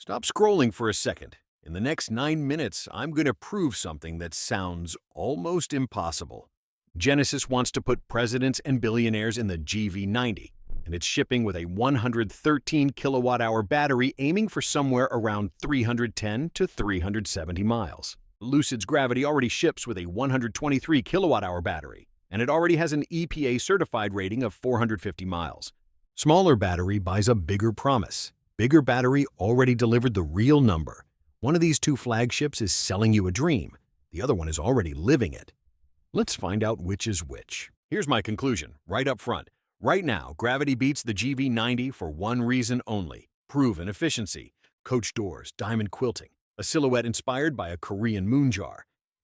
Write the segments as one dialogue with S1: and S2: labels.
S1: Stop scrolling for a second. In the next 9 minutes, I'm going to prove something that sounds almost impossible. Genesis wants to put presidents and billionaires in the GV90, and it's shipping with a 113 kilowatt-hour battery aiming for somewhere around 310 to 370 miles. Lucid's Gravity already ships with a 123 kilowatt-hour battery, and it already has an EPA-certified rating of 450 miles. Smaller battery buys a bigger promise. Bigger battery already delivered the real number. One of these two flagships is selling you a dream. The other one is already living it. Let's find out which is which. Here's my conclusion, right up front. Right now, Gravity beats the GV90 for one reason only: proven efficiency. Coach doors, diamond quilting, a silhouette inspired by a Korean MoonJar.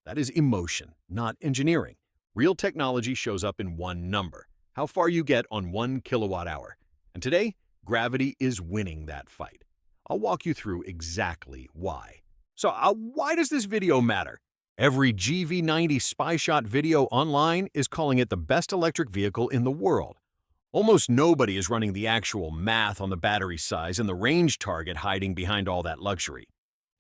S1: That is emotion, not engineering. Real technology shows up in one number: how far you get on 1 kilowatt hour. And today, Gravity is winning that fight. I'll walk you through exactly why. So why does this video matter? Every GV90 spy shot video online is calling it the best electric vehicle in the world. Almost nobody is running the actual math on the battery size and the range target hiding behind all that luxury.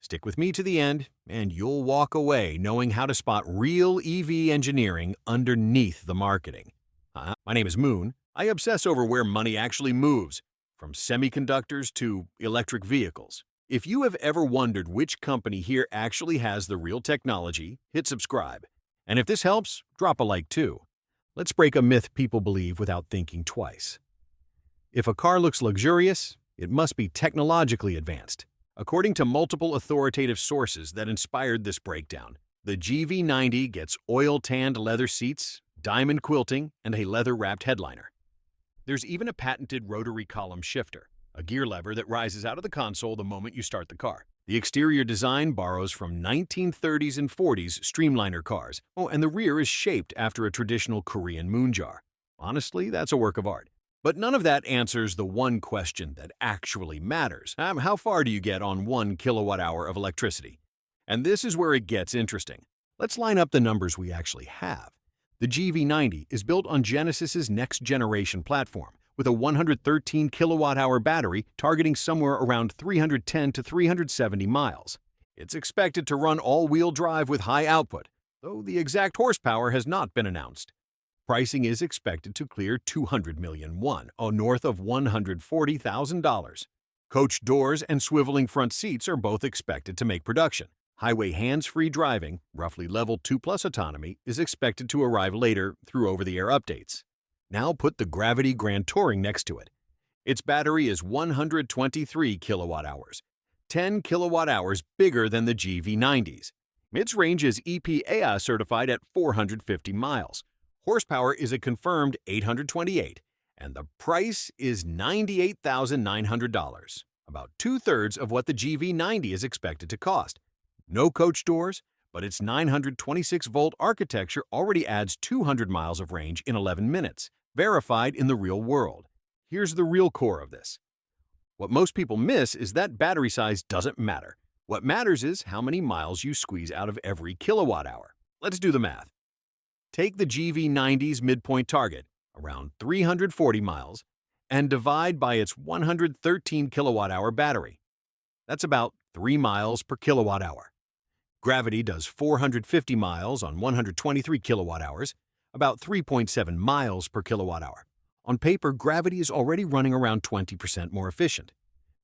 S1: Stick with me to the end, and you'll walk away knowing how to spot real EV engineering underneath the marketing. My name is Moon. I obsess over where money actually moves, from semiconductors to electric vehicles. If you have ever wondered which company here actually has the real technology, hit subscribe. And if this helps, drop a like too. Let's break a myth people believe without thinking twice. If a car looks luxurious, it must be technologically advanced. According to multiple authoritative sources that inspired this breakdown, the GV90 gets oil-tanned leather seats, diamond quilting, and a leather-wrapped headliner. There's even a patented rotary column shifter, a gear lever that rises out of the console the moment you start the car. The exterior design borrows from 1930s and 40s streamliner cars. Oh, and the rear is shaped after a traditional Korean MoonJar. Honestly, that's a work of art. But none of that answers the one question that actually matters. How far do you get on 1 kilowatt hour of electricity? And this is where it gets interesting. Let's line up the numbers we actually have. The GV90 is built on Genesis's next-generation platform, with a 113 kilowatt-hour battery targeting somewhere around 310 to 370 miles. It's expected to run all-wheel drive with high output, though the exact horsepower has not been announced. Pricing is expected to clear $200 million, north of $140,000. Coach doors and swiveling front seats are both expected to make production. Highway hands-free driving, roughly level 2+ autonomy, is expected to arrive later through over-the-air updates. Now put the Gravity Grand Touring next to it. Its battery is 123 kilowatt-hours, 10 kilowatt-hours bigger than the GV90's. Its range is EPA certified at 450 miles. Horsepower is a confirmed 828, and the price is $98,900, about two-thirds of what the GV90 is expected to cost. No coach doors, but its 926-volt architecture already adds 200 miles of range in 11 minutes, verified in the real world. Here's the real core of this. What most people miss is that battery size doesn't matter. What matters is how many miles you squeeze out of every kilowatt hour. Let's do the math. Take the GV90's midpoint target, around 340 miles, and divide by its 113 kilowatt-hour battery. That's about 3 miles per kilowatt hour. Gravity does 450 miles on 123 kilowatt-hours, about 3.7 miles per kilowatt-hour. On paper, Gravity is already running around 20% more efficient.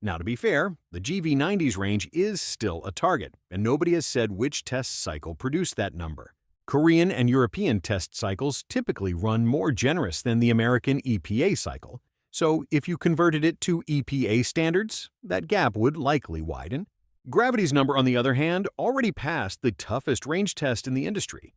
S1: Now, to be fair, the GV90's range is still a target, and nobody has said which test cycle produced that number. Korean and European test cycles typically run more generous than the American EPA cycle, so if you converted it to EPA standards, that gap would likely widen. Gravity's number, on the other hand, already passed the toughest range test in the industry.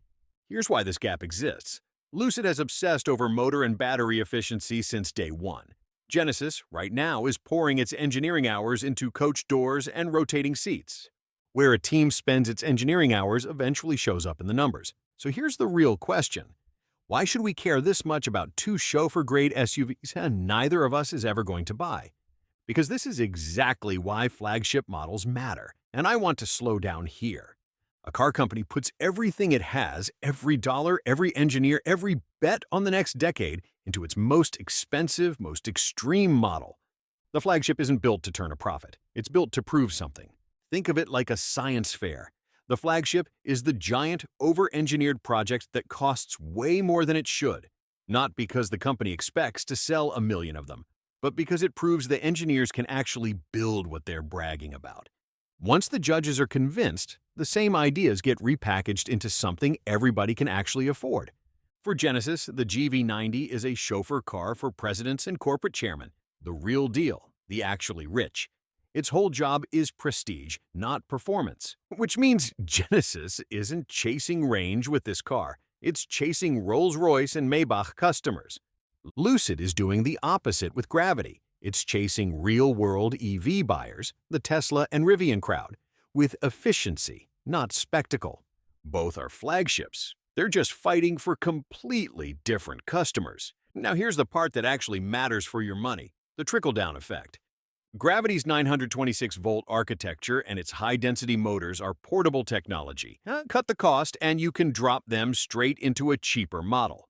S1: Here's why this gap exists. Lucid has obsessed over motor and battery efficiency since day one. Genesis, right now, is pouring its engineering hours into coach doors and rotating seats. Where a team spends its engineering hours eventually shows up in the numbers. So here's the real question. Why should we care this much about two chauffeur-grade SUVs neither of us is ever going to buy? Because this is exactly why flagship models matter, and I want to slow down here. A car company puts everything it has, every dollar, every engineer, every bet on the next decade into its most expensive, most extreme model. The Flagship isn't built to turn a profit. It's built to prove something. Think of it like a science fair. The Flagship is the giant, over-engineered project that costs way more than it should, not because the company expects to sell 1 million of them, but because it proves the engineers can actually build what they're bragging about. Once the judges are convinced, the same ideas get repackaged into something everybody can actually afford. For Genesis, the GV90 is a chauffeur car for presidents and corporate chairmen, the real deal, the actually rich. Its whole job is prestige, not performance, which means Genesis isn't chasing range with this car. It's chasing Rolls-Royce and Maybach customers. Lucid is doing the opposite with Gravity. It's chasing real-world EV buyers, the Tesla and Rivian crowd, with efficiency, not spectacle. Both are flagships. They're just fighting for completely different customers. Now here's the part that actually matters for your money, the trickle-down effect. Gravity's 926-volt architecture and its high-density motors are portable technology. Cut the cost and you can drop them straight into a cheaper model.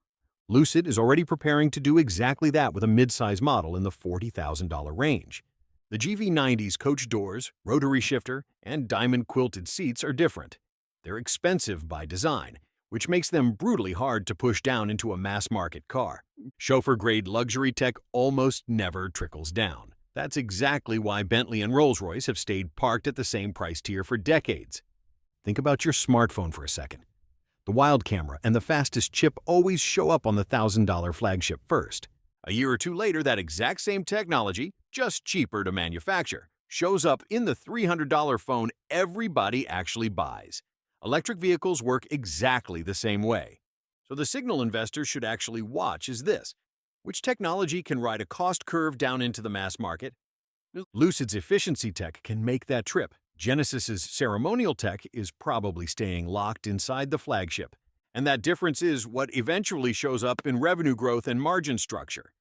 S1: Lucid is already preparing to do exactly that with a mid-size model in the $40,000 range. The GV90's coach doors, RotaryShifter, and diamond-quilted seats are different. They're expensive by design, which makes them brutally hard to push down into a mass-market car. Chauffeur-grade luxury tech almost never trickles down. That's exactly why Bentley and Rolls-Royce have stayed parked at the same price tier for decades. Think about your smartphone for a second. The wild camera and the fastest chip always show up on the $1,000 flagship first. A year or two later, that exact same technology, just cheaper to manufacture, shows up in the $300 phone everybody actually buys. Electric vehicles work exactly the same way. So the signal investors should actually watch is this. Which technology can ride a cost curve down into the mass market? Lucid's efficiency tech can make that trip. Genesis's ceremonial tech is probably staying locked inside the flagship. And that difference is what eventually shows up in revenue growth and margin structure.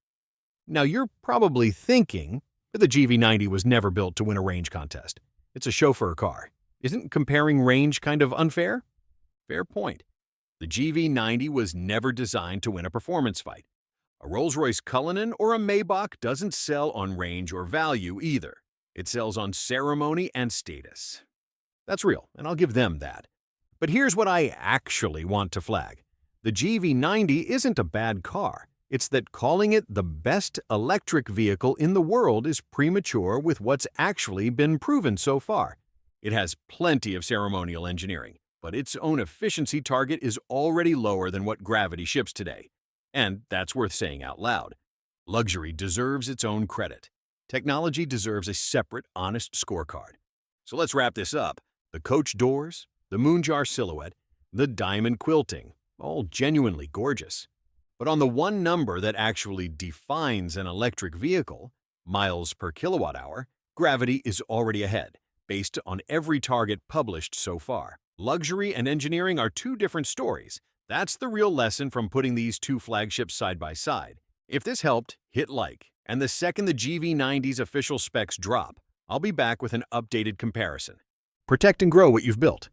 S1: Now you're probably thinking that the GV90 was never built to win a range contest. It's a chauffeur car. Isn't comparing range kind of unfair? Fair point. The GV90 was never designed to win a performance fight. A Rolls-Royce Cullinan or a Maybach doesn't sell on range or value either. It sells on ceremony and status. That's real, and I'll give them that. But here's what I actually want to flag. The GV90 isn't a bad car. It's that calling it the best electric vehicle in the world is premature with what's actually been proven so far. It has plenty of ceremonial engineering, but its own efficiency target is already lower than what Gravity ships today. And that's worth saying out loud. Luxury deserves its own credit. Technology deserves a separate, honest scorecard. So let's wrap this up. The coach doors, the MoonJar silhouette, the diamond quilting, all genuinely gorgeous. But on the one number that actually defines an electric vehicle, miles per kilowatt hour, Gravity is already ahead, based on every target published so far. Luxury and engineering are two different stories. That's the real lesson from putting these two flagships side by side. If this helped, hit like. And the second the GV90's official specs drop, I'll be back with an updated comparison. Protect and grow what you've built.